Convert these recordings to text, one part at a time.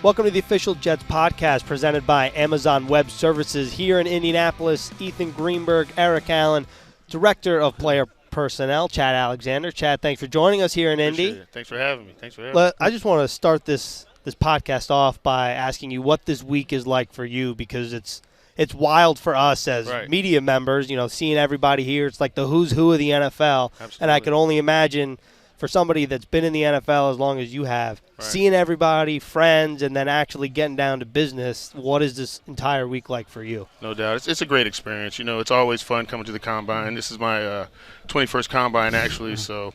Welcome to the official Jets podcast presented by Amazon Web Services here in Indianapolis. Ethan Greenberg, Eric Allen, Director of Player Personnel, Chad Alexander. Chad, thanks for joining us here in Indy. Thanks for having me. I just want to start this podcast off by asking you what this week is like for you, because it's wild for us as media members, seeing everybody here. It's like the who's who of the NFL. Absolutely. And I can only imagine for somebody that's been in the NFL as long as you have, seeing everybody, friends, and then actually getting down to business, what is this entire week like for you? No doubt. It's a great experience. It's always fun coming to the Combine. This is my 21st Combine, actually, so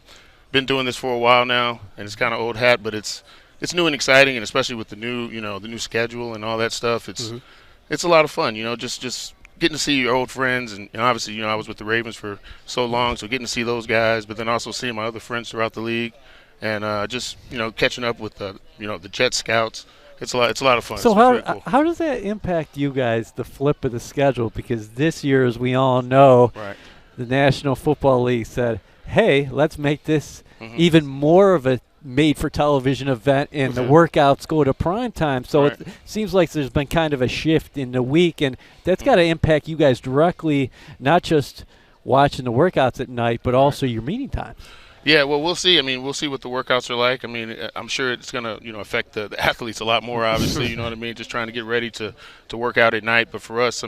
been doing this for a while now, and it's kind of old hat, but it's new and exciting, and especially with the new schedule and all that stuff, it's a lot of fun, just getting to see your old friends, and obviously, I was with the Ravens for so long, so getting to see those guys, but then also seeing my other friends throughout the league, and just catching up with the Jet scouts. It's a lot of fun. So cool. How does that impact you guys, the flip of the schedule? Because this year, as we all know, the National Football League said, hey, let's make this even more of a made-for-television event, and the workouts go to prime time. So it seems like there's been kind of a shift in the week, and that's got to impact you guys directly, not just watching the workouts at night, but also your meeting times. Yeah, well, we'll see. We'll see what the workouts are like. I'm sure it's going to, affect the athletes a lot more, obviously, you know what I mean, just trying to get ready to work out at night. But for us,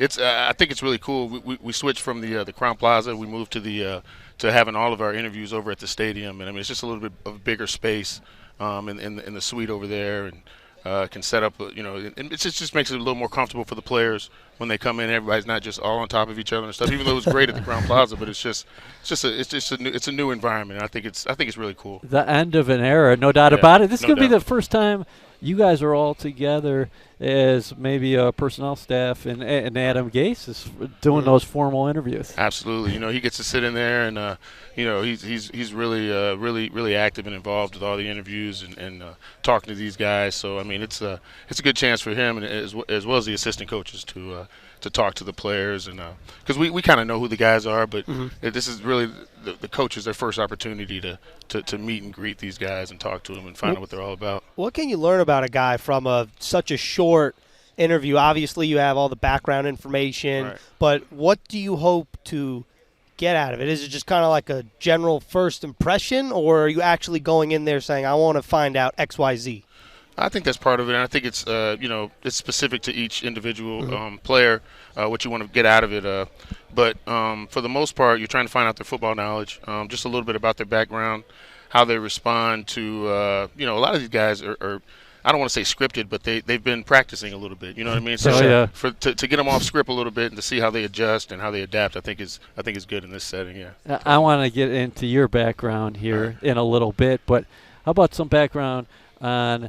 it's I think it's really cool. We switched from the Crown Plaza. We moved to to having all of our interviews over at the stadium, and it's just a little bit of a bigger space in the suite over there, and can set up, and it just makes it a little more comfortable for the players when they come in. Everybody's not just all on top of each other and stuff. Even though it was great at the Crown Plaza, but it's a new environment. And I think it's really cool. The end of an era, no doubt about it. This is going to be the first time you guys are all together as maybe a personnel staff, and Adam Gase is doing those formal interviews. Absolutely. He gets to sit in there, and he's really active and involved with all the interviews and talking to these guys. So it's a good chance for him, and as well as the assistant coaches to talk to the players, and because we kind of know who the guys are, but this is really the coaches, their first opportunity to meet and greet these guys and talk to them and find out what they're all about. What can you learn about a guy from such a short interview? Obviously, you have all the background information, but what do you hope to get out of it? Is it just kind of like a general first impression, or are you actually going in there saying, I want to find out X, Y, Z? I think that's part of it, and I think it's it's specific to each individual player what you want to get out of it. But for the most part, you're trying to find out their football knowledge, just a little bit about their background, how they respond to a lot of these guys are I don't want to say scripted, but they've been practicing a little bit. You know what I mean? So to get them off script a little bit and to see how they adjust and how they adapt, I think is good in this setting. Yeah. I want to get into your background here in a little bit, but how about some background on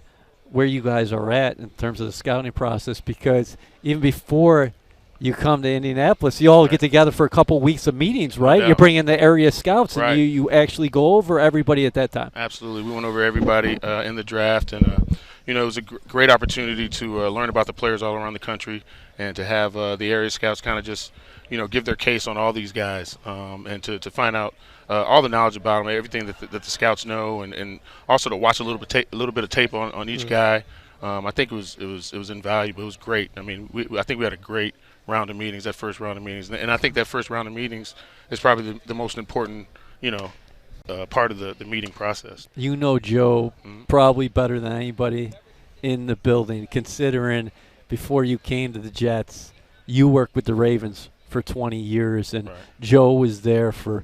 where you guys are at in terms of the scouting process? Because even before you come to Indianapolis, you all get together for a couple weeks of meetings, right? You bring in the area scouts, and you actually go over everybody at that time. Absolutely. We went over everybody in the draft, and it was a great opportunity to learn about the players all around the country, and to have the area scouts kind of just give their case on all these guys, and to find out all the knowledge about them, everything that the scouts know, and also to watch a little bit of tape on each guy. I think it was invaluable. It was great. I think we had a great round of meetings, that first round of meetings, and I think that first round of meetings is probably the most important part of the meeting process. Joe probably better than anybody in the building, considering before you came to the Jets, you worked with the Ravens for 20 years, and Joe was there for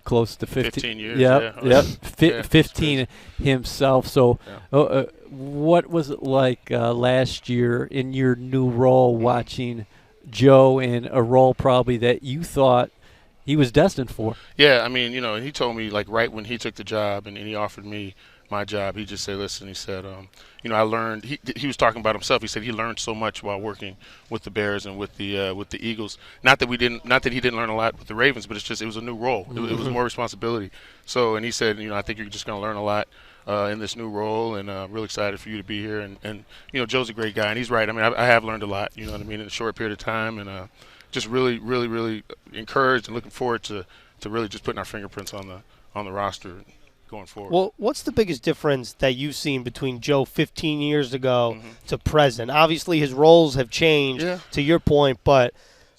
close to 15 years. Yep. 15 himself. So what was it like last year in your new role, watching Joe in a role probably that you thought he was destined for? Yeah, he told me, right when he took the job and he offered me my job, he just said, listen, he said, I learned, he was talking about himself. He said he learned so much while working with the Bears and with the Eagles. Not that he didn't learn a lot with the Ravens, but it was a new role. It was more responsibility. So, and he said, I think you're just going to learn a lot in this new role, and really excited for you to be here. And Joe's a great guy, and he's right. I have learned a lot, in a short period of time, and just really, really, really encouraged and looking forward to really just putting our fingerprints on the roster. going forward. Well, what's the biggest difference that you've seen between Joe 15 years ago to present? Obviously, his roles have changed, to your point, but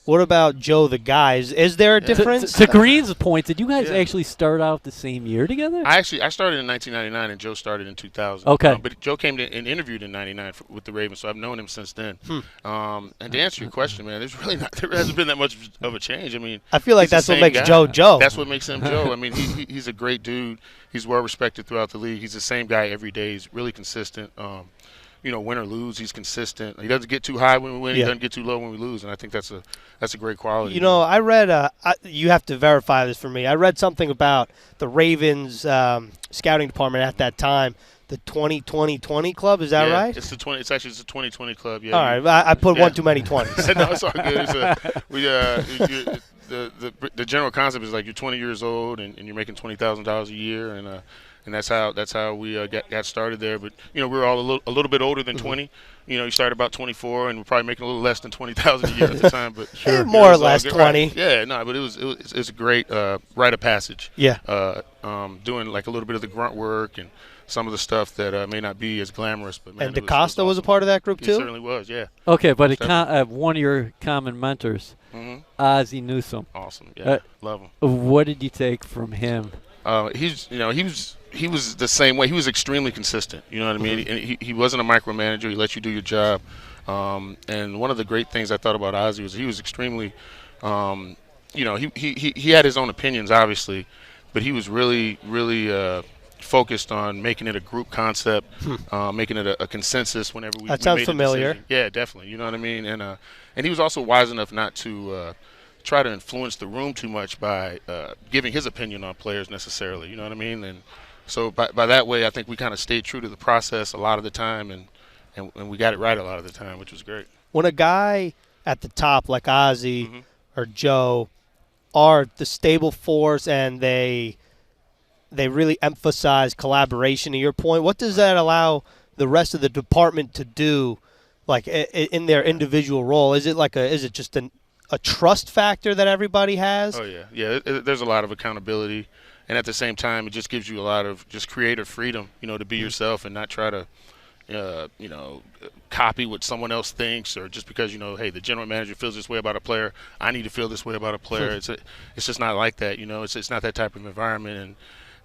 what about Joe the guy? Is there a difference? To Green's point, did you guys actually start out the same year together? I started in 1999 and Joe started in 2000. Okay. But Joe came and interviewed in 99 with the Ravens, so I've known him since then. And to answer your question, man, there hasn't been that much of a change. I mean, I feel like that's what makes Joe Joe. That's what makes him Joe. I mean, he's a great dude. He's well respected throughout the league. He's the same guy every day. He's really consistent. Win or lose, he's consistent. He doesn't get too high when we win. He doesn't get too low when we lose, and I think that's a great quality. I read you have to verify this for me. I read something about the Ravens scouting department at that time, the 20-20-20 club. Is that right? It's the 20. It's actually the 20-20 club. Yeah. All right, I put one too many 20s. No, it's all good. The general concept is like you're 20 years old and you're making $20,000 a year, and that's how we got started there. But we were all a little bit older than 20. You started about 24, and we're probably making a little less than $20,000 a year at the time. But more or less 20. Right. Yeah, no, but it was a great rite of passage. Yeah. Doing like a little bit of the grunt work and some of the stuff that may not be as glamorous. But man, and DeCosta was a part of that group too. He certainly was. Yeah. Okay, but one of your common mentors, Ozzie Newsome. Awesome. Yeah. Love him. What did you take from him? He was the same way. He was extremely consistent. You know what I mean? And he wasn't a micromanager. He let you do your job. And one of the great things I thought about Ozzie was he was extremely, he had his own opinions, obviously, but he was really, really focused on making it a group concept, making it a consensus whenever we. That sounds made familiar. A decision. Yeah, definitely. You know what I mean? And he was also wise enough not to try to influence the room too much by giving his opinion on players necessarily. You know what I mean? And so by that way, I think we kind of stayed true to the process a lot of the time, and we got it right a lot of the time, which was great. When a guy at the top like Ozzie or Joe are the stable force and they really emphasize collaboration, to your point, what does that allow the rest of the department to do, like in their individual role? Is it just a trust factor that everybody has? Oh, yeah. There's a lot of accountability. And at the same time, it just gives you a lot of just creative freedom, to be yourself and not try to, copy what someone else thinks, or just because, hey, the general manager feels this way about a player, I need to feel this way about a player. It's just not like that, It's not that type of environment, and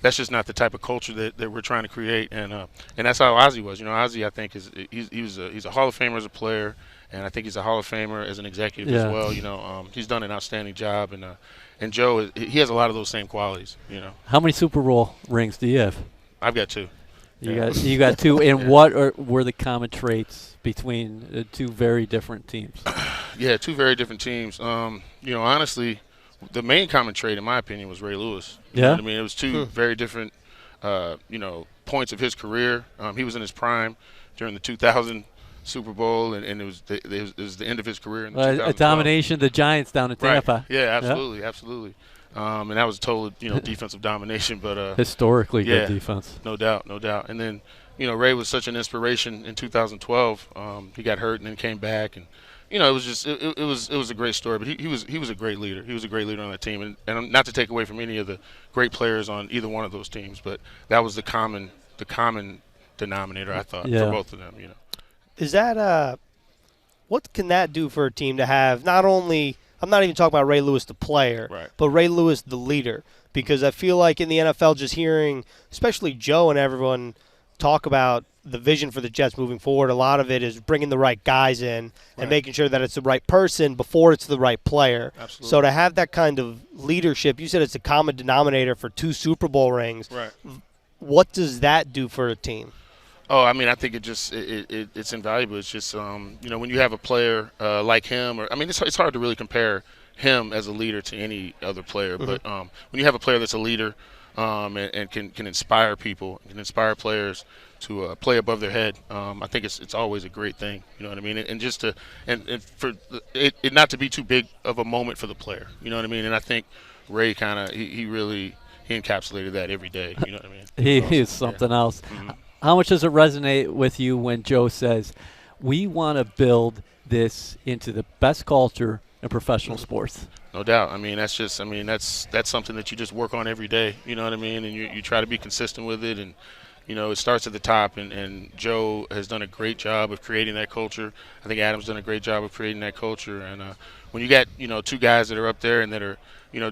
that's just not the type of culture that we're trying to create. And that's how Ozzie was. Ozzie, I think, he's a Hall of Famer as a player, and I think he's a Hall of Famer as an executive as well. He's done an outstanding job, and Joe, he has a lot of those same qualities. How many Super Bowl rings do you have? I've got 2. You got 2. And what were the common traits between the 2 very different teams? Yeah, 2 very different teams. Honestly, the main common trait, in my opinion, was Ray Lewis. You know what I mean? It was 2 very different, points of his career. He was in his prime during the 2000 Super Bowl, and it was the end of his career in the 2012. A domination of the Giants down in Tampa. Right. Yeah, absolutely. And that was total, defensive domination, but historically good defense. No doubt. And then, Ray was such an inspiration in 2012. He got hurt and then came back, and it was just it was a great story. But he was a great leader. He was a great leader on that team, and not to take away from any of the great players on either one of those teams, but that was the common denominator, I thought, for both of them. Is that what can that do for a team to have not only? I'm not even talking about Ray Lewis the player, but Ray Lewis the leader, because I feel like in the NFL, just hearing especially Joe and everyone talk about the vision for the Jets moving forward, a lot of it is bringing the right guys in and making sure that it's the right person before it's the right player. Absolutely. So to have that kind of leadership, you said it's a common denominator for 2 Super Bowl rings. Right. What does that do for a team? Oh, I mean, I think it's invaluable. It's just, when you have a player like him, it's hard to really compare him as a leader to any other player. But when you have a player that's a leader and can inspire people, can inspire players to play above their head, I think it's always a great thing. You know what I mean? And just to and for it not to be too big of a moment for the player. You know what I mean? And I think Ray kind of he encapsulated that every day. You know what I mean? He is something else. How much does it resonate with you when Joe says, we want to build this into the best culture in professional sports? No doubt. I mean, that's something that you just work on every day. You know what I mean? And you try to be consistent with it. And, it starts at the top. And Joe has done a great job of creating that culture. I think Adam's done a great job of creating that culture. And when you got, two guys that are up there and that are,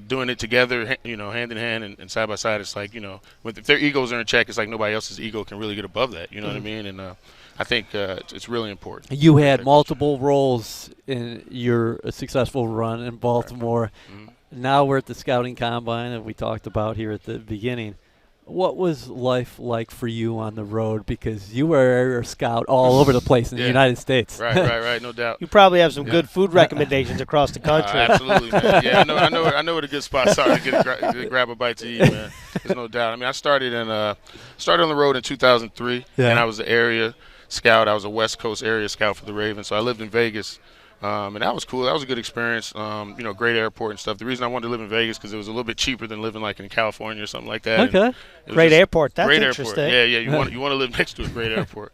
doing it together, hand in hand and side by side, it's like, if their egos are in check, it's like nobody else's ego can really get above that. You know what I mean? And I think it's really important. You had multiple roles in your successful run in Baltimore. Right. Mm-hmm. Now we're at the scouting combine that we talked about here at the beginning. What was life like for you on the road? Because you were a scout all over the place in the United States. Right, no doubt. You probably have some good food recommendations across the country. Absolutely, man. Yeah, I know where the good spots are to grab a bite to eat, man. There's no doubt. I mean, I started on the road in 2003, and I was the area scout. I was a West Coast area scout for the Ravens, so I lived in Vegas. And that was cool. That was a good experience. Great airport and stuff. The reason I wanted to live in Vegas because it was a little bit cheaper than living like in California or something like that. Okay. Great airport. That's great interesting. Airport. Yeah. You want to live next to a great airport.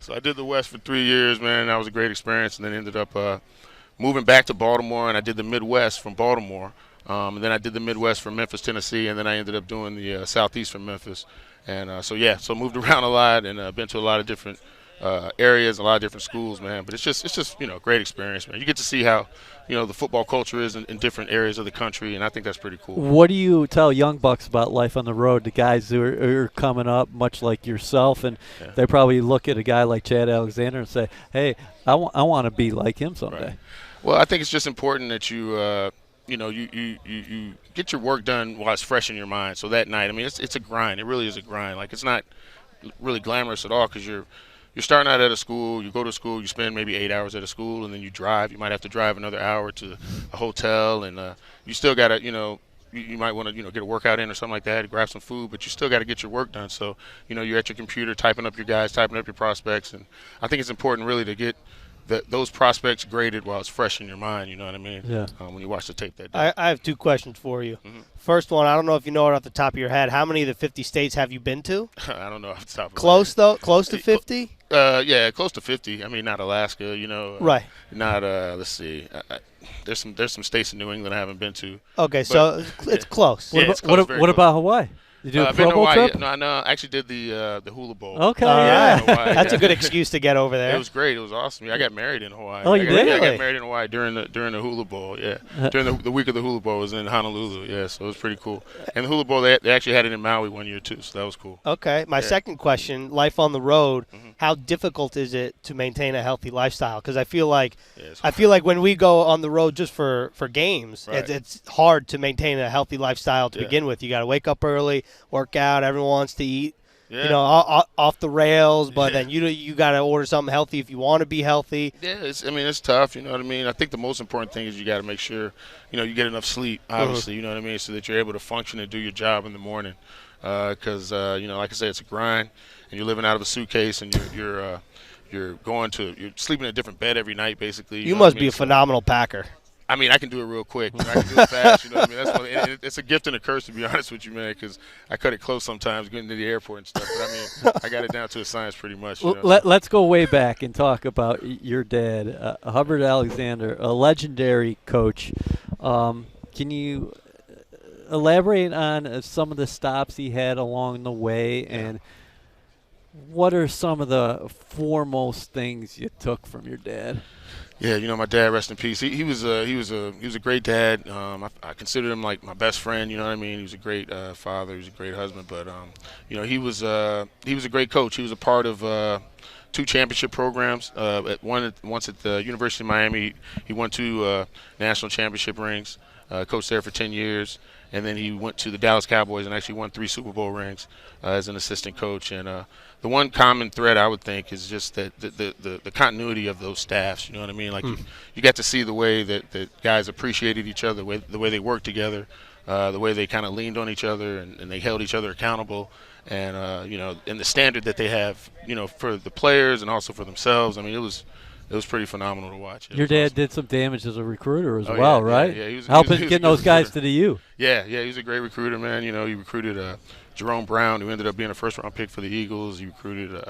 So I did the West for 3 years, man. That was a great experience, and then ended up moving back to Baltimore, and I did the Midwest from Baltimore. And then I did the Midwest from Memphis, Tennessee, and then I ended up doing the Southeast from Memphis. And so moved around a lot and been to a lot of different areas, a lot of different schools, man. But it's just great experience, man. You get to see how the football culture is in different areas of the country, and I think that's pretty cool. What do you tell young bucks about life on the road? The guys who are coming up, much like yourself, and they probably look at a guy like Chad Alexander and say, "Hey, I want to be like him someday." Right. Well, I think it's just important that you get your work done while it's fresh in your mind. So that night, I mean, it's a grind. It really is a grind. Like, it's not really glamorous at all because you're starting out at a school, you go to school, you spend maybe 8 hours at a school, and then you drive. You might have to drive another hour to a hotel, and you still got to, you might want to, get a workout in or something like that, grab some food, but you still got to get your work done. So, you're at your computer typing up your guys, typing up your prospects, and I think it's important really to get those prospects graded while it's fresh in your mind, you know what I mean? Yeah. When you watch the tape that day. I have two questions for you. Mm-hmm. First one, I don't know if you know it off the top of your head. How many of the 50 states have you been to? I don't know off the top of Close, though? Close to 50? Yeah, close to 50. I mean, not Alaska, right. Not, let's see. There's some states in New England I haven't been to. Okay, so it's close. What about Hawaii? You do a Pro Bowl trip? No, I actually did the Hula Bowl. Okay, Hawaii. That's a good excuse to get over there. It was great. It was awesome. I got married in Hawaii. Oh, you did? Yeah, I got married in Hawaii during the Hula Bowl. Yeah, during the week of the Hula Bowl was in Honolulu. Yeah, so it was pretty cool. And the Hula Bowl, they actually had it in Maui one year too, so that was cool. Okay, my second question: life on the road. Mm-hmm. How difficult is it to maintain a healthy lifestyle? Because I feel like when we go on the road just for games, it's hard to maintain a healthy lifestyle to begin with. You got to wake up early, work out. Everyone wants to eat, off the rails, but then you got to order something healthy if you want to be healthy. Yeah, it's tough. You know what I mean? I think the most important thing is you got to make sure, you get enough sleep, obviously, you know what I mean, so that you're able to function and do your job in the morning. Because, like I said, it's a grind, and you're living out of a suitcase, and you're sleeping in a different bed every night, basically. You must be a phenomenal packer. I mean, I can do it real quick. I can do it fast. You know what I mean? It's a gift and a curse, to be honest with you, man, because I cut it close sometimes getting to the airport and stuff. But, I mean, I got it down to a science pretty much. Let's go way back and talk about your dad, Hubbard Alexander, a legendary coach. Can you elaborate on some of the stops he had along the way, and what are some of the foremost things you took from your dad? Yeah, my dad, rest in peace. He was a great dad. I considered him like my best friend. You know what I mean? He was a great father. He was a great husband. But he was a great coach. He was a part of 2 championship programs. Once at the University of Miami, he won 2 national championship rings. Coached there for 10 years. And then he went to the Dallas Cowboys and actually won 3 Super Bowl rings as an assistant coach. And the one common thread I would think is just that the continuity of those staffs. You know what I mean? Like you got to see the way that guys appreciated each other, the way they worked together, the way they kind of leaned on each other and they held each other accountable. And and the standard that they have, for the players and also for themselves. I mean, it was pretty phenomenal to watch. Your dad awesome. Did some damage as a recruiter as well, right? Yeah, he was helping get those guys to the U. Yeah, he was a great recruiter, man. He recruited Jerome Brown, who ended up being a first-round pick for the Eagles. He recruited,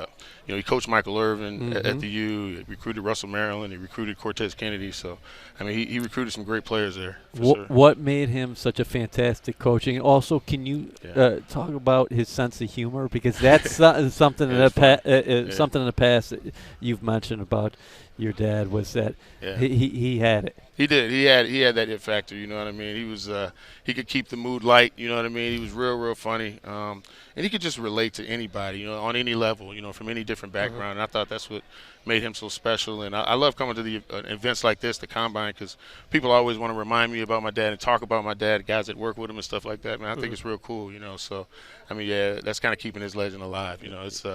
he coached Michael Irvin at the U. He recruited Russell Maryland. He recruited Cortez Kennedy. So, I mean, he recruited some great players there. Sure. What made him such a fantastic coach? And also, can you talk about his sense of humor? Because that's something in the past that you've mentioned about your dad was that he had it. He did. He had that it factor. You know what I mean? He was he could keep the mood light. You know what I mean? He was real funny, and he could just relate to anybody. You know, on any level. You know, from any different background. And I thought that's what made him so special. And I love coming to the events like this, the Combine, because people always want to remind me about my dad and talk about my dad, guys that work with him and stuff like that. Man, I think it's real cool. You know, so I mean, that's kind of keeping his legend alive. You know, it's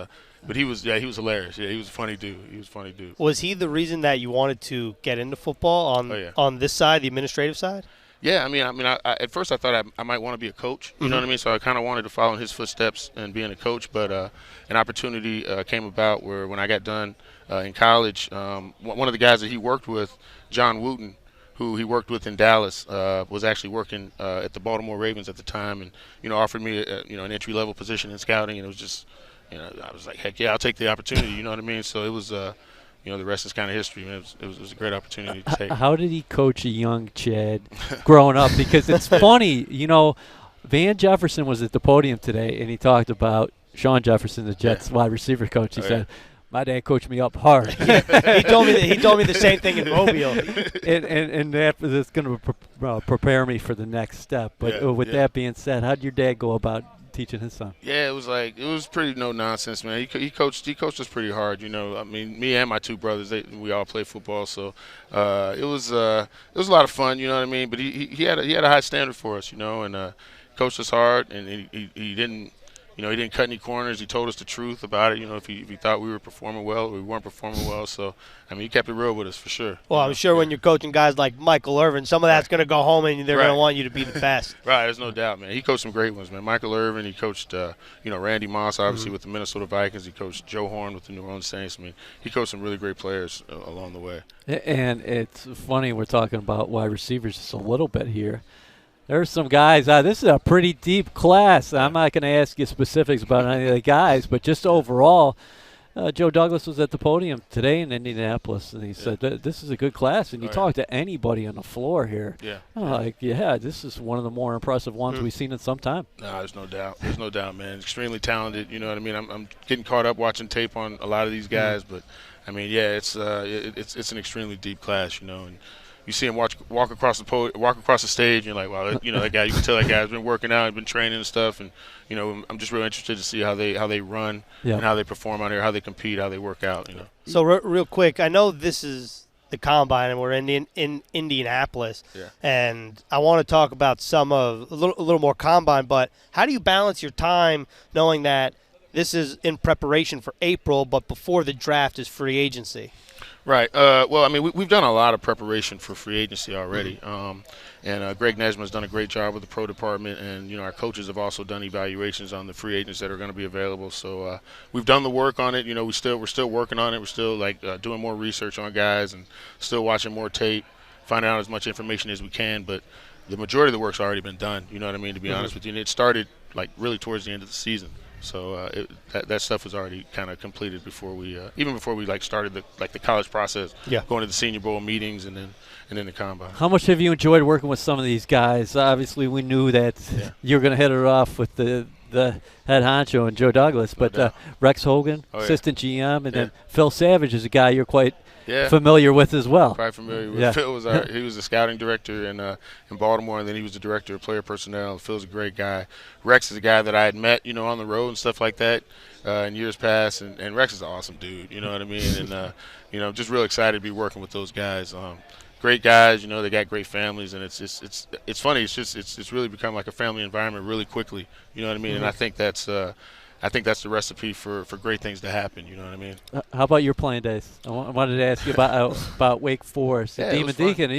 but he was hilarious. Yeah, he was a funny dude. Was he the reason that you wanted to get into football on this side, the administrative side? Yeah, I mean, I at first I thought I might want to be a coach. You know what I mean? So I kind of wanted to follow in his footsteps and being a coach. But an opportunity came about where when I got done in college, one of the guys that he worked with, John Wooten, who he worked with in Dallas, was actually working at the Baltimore Ravens at the time, and offered me an entry-level position in scouting, and it was just. I was like, heck yeah, I'll take the opportunity. You know what I mean? So it was, the rest is kind of history. Man. It was a great opportunity to take. How did he coach a young Chad growing up? Because it's funny, Van Jefferson was at the podium today, and he talked about Sean Jefferson, the Jets wide receiver coach. He said, my dad coached me up hard. He told me the same thing in Mobile. and that's going to prepare me for the next step. But with that being said, how did your dad go about teaching his son? Yeah, it was pretty no nonsense, man. He coached us pretty hard. I mean, me and my two brothers, we all play football, so it was a lot of fun. You know what I mean? But he had a high standard for us, and coached us hard, and he didn't. He didn't cut any corners. He told us the truth about it. If he thought we were performing well or we weren't performing well. So, I mean, he kept it real with us for sure. Well, I'm sure when you're coaching guys like Michael Irvin, some of that's going to go home and they're going to want you to be the best. Right, there's no doubt, man. He coached some great ones, man. Michael Irvin, he coached, Randy Moss, obviously, with the Minnesota Vikings. He coached Joe Horn with the New Orleans Saints. I mean, he coached some really great players along the way. And it's funny, we're talking about wide receivers just a little bit here. There's some guys. This is a pretty deep class. I'm not going to ask you specifics about any of the guys, but just overall, Joe Douglas was at the podium today in Indianapolis, and he said, this is a good class. And you talk to anybody on the floor here, this is one of the more impressive ones we've seen in some time. No, there's no doubt. There's no doubt, man. Extremely talented. You know what I mean? I'm getting caught up watching tape on a lot of these guys, but, I mean, it's an extremely deep class, and you see him walk across the stage, and you're like, wow, that guy. You can tell that guy's been working out, been training and stuff, and I'm just really interested to see how they run and how they perform out here, how they compete, how they work out. So real quick, I know this is the Combine, and we're in Indianapolis, and I want to talk about a little more Combine. But how do you balance your time knowing that this is in preparation for April, but before the draft is free agency? Right. Well, I mean, we've done a lot of preparation for free agency already. And Greg Nesman's done a great job with the pro department, and our coaches have also done evaluations on the free agents that are going to be available. So we've done the work on it. We're still working on it. We're still doing more research on guys and still watching more tape, finding out as much information as we can. But the majority of the work's already been done. You know what I mean? To be honest with you, and it started really towards the end of the season. So that stuff was already kind of completed before we started the college process, going to the Senior Bowl meetings and then the Combine. How much have you enjoyed working with some of these guys? Obviously, we knew that you were going to hit it off with the head honcho and Joe Douglas, but Rex Hogan, assistant GM, and then Phil Savage is a guy you're quite familiar with as well. Quite familiar with. Phil he was the scouting director in Baltimore, and then he was the director of player personnel. Phil's a great guy. Rex is a guy that I had met, on the road and stuff like that in years past, and Rex is an awesome dude. You know what I mean? And just real excited to be working with those guys. Great guys, they got great families, and it's funny. It's really become like a family environment really quickly. You know what I mean? And I think that's the recipe for great things to happen. You know what I mean? How about your playing days? I wanted to ask you about Wake Forest, Demon Deacon.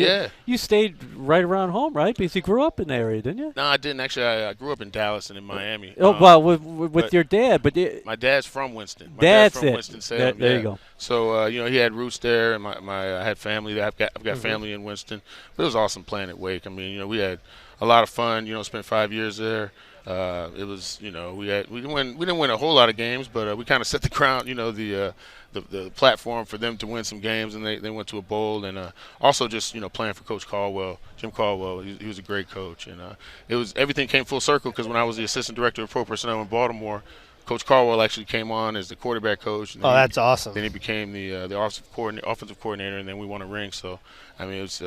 You stayed right around home, right? Because you grew up in the area, didn't you? No, I didn't actually. I grew up in Dallas and in Miami. With your dad, but my dad's from Winston. That's from it. Winston-Salem. There you go. So he had roots there, and I had family. I've got family in Winston. But it was awesome playing at Wake. I mean, we had a lot of fun. Spent 5 years there. It was, we didn't win a whole lot of games, but we kind of set the ground, the platform for them to win some games, and they went to a bowl, and also just playing for Coach Caldwell, Jim Caldwell. He was a great coach, and everything came full circle because when I was the assistant director of pro personnel in Baltimore, Coach Caldwell actually came on as the quarterback coach. And that's awesome. Then he became the offensive coordinator, and then we won a ring. So, I mean, it was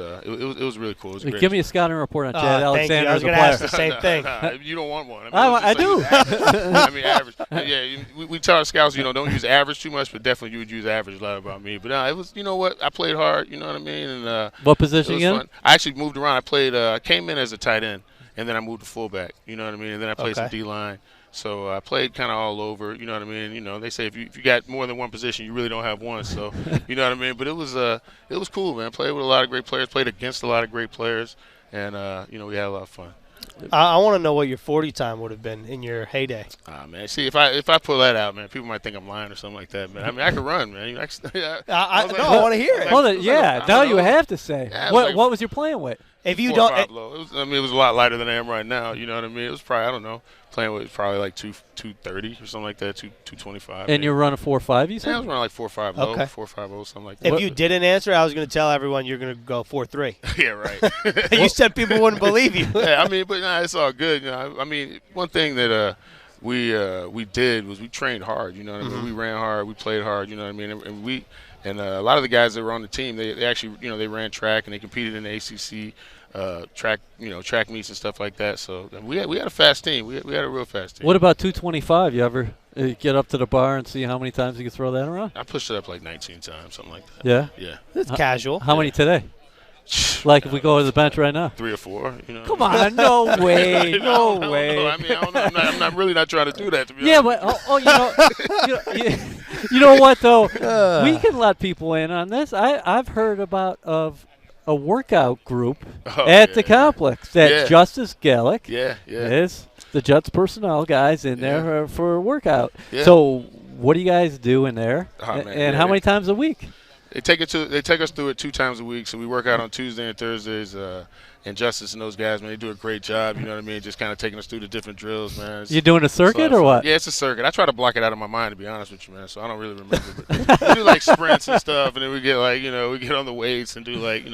really cool. It was Give me a scouting report on Chad Alexander as a player. I was going to ask the same thing. You don't want one. I do. I mean, average. Yeah, we tell our scouts, don't use average too much, but definitely you would use average a lot about me. But it was, I played hard. You know what I mean? And what position again? Fun. I actually moved around. I came in as a tight end, and then I moved to fullback. You know what I mean? And then I played some D-line. So I played kind of all over, you know what I mean? They say if you got more than one position, you really don't have one. So, you know what I mean? But it was cool, man. Played with a lot of great players, played against a lot of great players, and, we had a lot of fun. I want to know what your 40 time would have been in your heyday. Man, see, if I pull that out, man, people might think I'm lying or something like that, man. I mean, I could run, man. I want to hear it. Hold on, now you have to say. Yeah, what was your plan with? If you don't, it was a lot lighter than I am right now. You know what I mean? It was probably, I don't know, playing with probably like 230 or something like that, 225. And you're running 4.5, you said? Yeah, I was running like 4.5 low, 4.50, something like that. If you didn't answer, I was going to tell everyone you're going to go 4.3. Yeah, right. You said people wouldn't believe you. Yeah, I mean, but it's all good. I mean, one thing that we did was we trained hard. You know what I mean? We ran hard, we played hard. You know what I mean? And a lot of the guys that were on the team, they actually, they ran track and they competed in the ACC track meets and stuff like that. So we had a fast team. We had a real fast team. What about 225? You ever get up to the bar and see how many times you can throw that around? I pushed it up like 19 times, something like that. Yeah? Yeah. It's casual. How many today? Like if we go to the bench right now? 3 or 4. Come on, no way, no way. I mean, I don't know. I'm not really not trying to do that. To be yeah, honest. But you know what though? We can let people in on this. I've heard about a workout group at the complex that Justice Gallick is the Jets personnel guys in there for a workout. Yeah. So what do you guys do in there? And how many times a week? They take us through it 2 times a week. So we work out on Tuesday and Thursdays. And Justice and those guys, man, they do a great job. You know what I mean? Just kind of taking us through the different drills, man. You doing a circuit or what? Yeah, it's a circuit. I try to block it out of my mind, to be honest with you, man. So I don't really remember. But we do like sprints and stuff, and then we get like, we get on the weights and do like,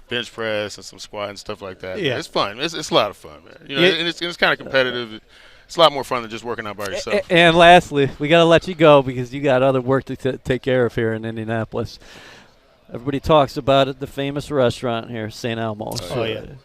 bench press and some squat and stuff like that. Yeah, man. It's fun. It's a lot of fun, man. And it's kind of competitive. It's a lot more fun than just working out by yourself. And lastly, we got to let you go because you got other work to take care of here in Indianapolis. Everybody talks about it, the famous restaurant here, St. Elmo's.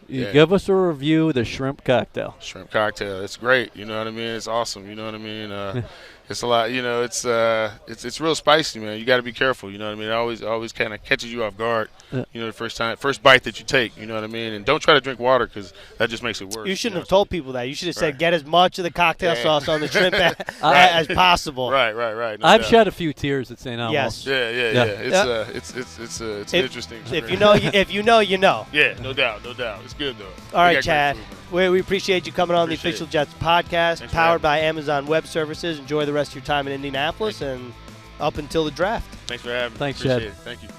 Give us a review of the shrimp cocktail. Shrimp cocktail. It's great. You know what I mean? It's awesome. You know what I mean? It's a lot. It's real spicy, man. You got to be careful. You know what I mean? It always kind of catches you off guard. The first bite that you take. You know what I mean? And don't try to drink water because that just makes it worse. You shouldn't have told people that. You should have said get as much of the cocktail sauce on the shrimp as possible. Right. No I've doubt. shed a few tears at St. Elmo's. Yes. Yeah. It's an interesting experience. If you know, you know. Yeah, no doubt. It's good though. All right, Chad. We appreciate you coming on the Official Jets podcast, powered by Amazon Web Services. Enjoy the rest of your time in Indianapolis and up until the draft. Thanks for having me. Thanks, Chad. Thank you.